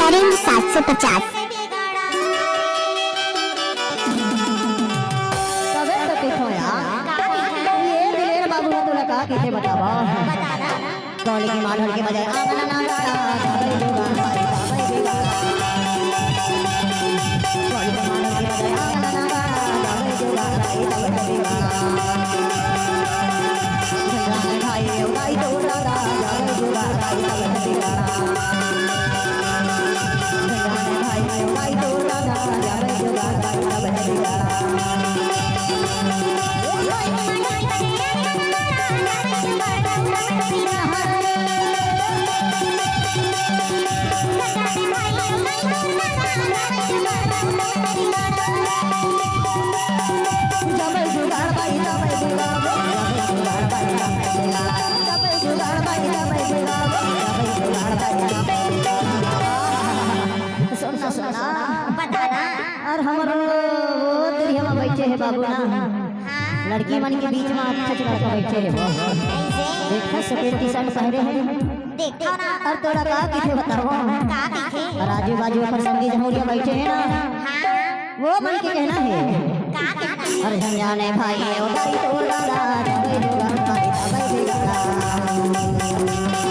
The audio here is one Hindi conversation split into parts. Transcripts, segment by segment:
नरेंद्र 750। कैसे बतावा कौली की माल के बजाय आंगन ना गाड़ा जावे जुगाड़ भाई जावे बिगाड़ा कौली की माल के बजाय आंगन ना गाड़ा जावे जुगाड़ भाई जावे बिगाड़ा जंगल भाई उड़ाई तो उड़ाड़ा जावे जुगाड़ भाई जावे बिगाड़ा जंगल भाई उड़ाई तो उड़ाड़ा जावे जुगाड़ भाई जावे बिगाड़ा और हमारे दरिया में बैठे हैं बाबू ना लड़की मन के बीच में अच्छा लड़का बैठे हैं देखा सफेद टी शर्ट पहने हैं देखो ना और तोड़ा का किथे बताओ का दिखे और आजू बाजू पर संगी जमुरिया बैठे हैं ना वो मन के कहना है का कहना और हम जाने भाई उड़ाई तो उड़ाड़ा जावे जुगाड़ भाई जावे बिगाड़ा जाने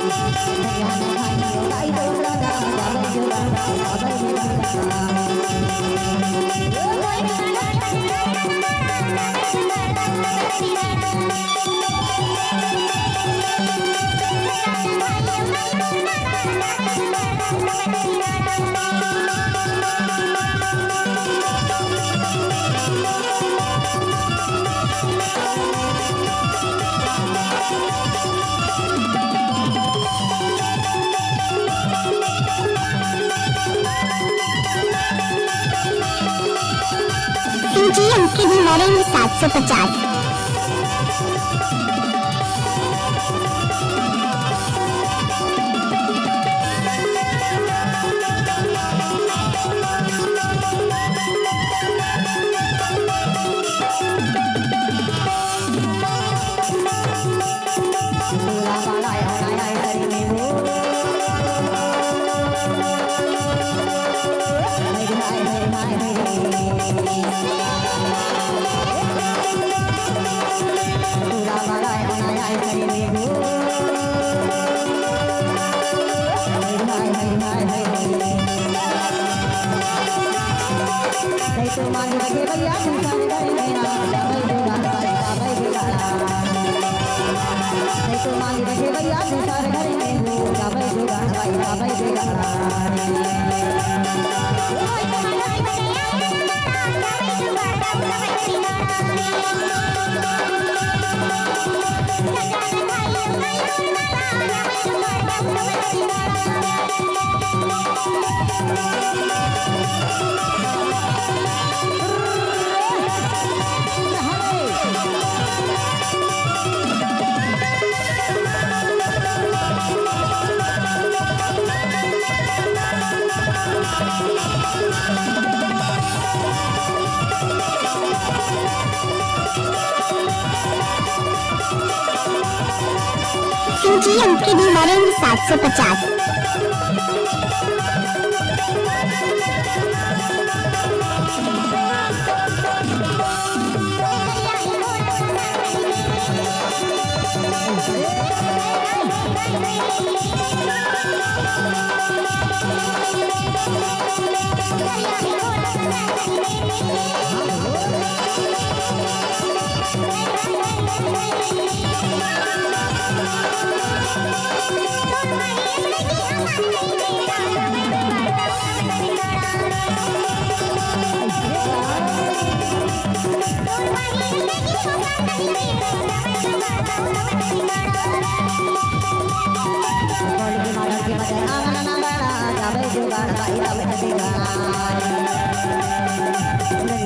भाई उड़ाई तो उड़ाड़ा जावे जुगाड़ भाई जावे CGM के भी नरेंद्र 750। तो मान लगे भैया संसार करेंगे ना जावे जुगाड़ भाई जावे बिगाड़ा तो मान लगे भैया संसार करेंगे जावे जुगाड़ भाई जावे बिगाड़ा CGM के भी नरेंद्र 750। जुगाड़ भाई जावे बिगाड़ा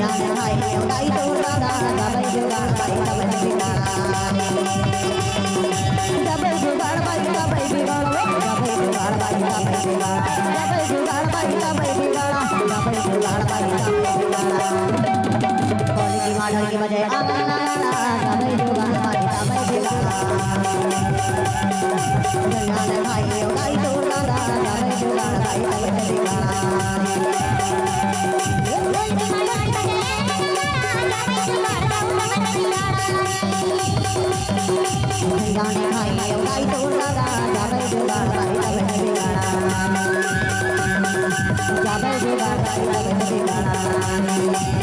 जाने भाई उड़ाई तो उड़ाड़ा जावे जुगाड़ भाई जावे बिगाड़ा जावे जुगाड़ भाई जावे बिगाड़ा जावे जुगाड़ भाई जावे बिगाड़ा जावे जुगाड़ भाई जावे बिगाड़ा जावे जुगाड़ भाई जावे बिगाड़ा कौली की माल के बजाय आंगन ना गाड़ा जावे जुगाड़ भाई जावे बिगाड़ा जाने भाई उड़ाई तो उड़ाड़ा जावे जुगाड़ भाई जावे बिगाड़ा जाने भाई गाई तो लगा जाबे जुगाड़ भाई तबे बिगाड़ा जाबे जुगाड़ भाई तबे बिगाड़ा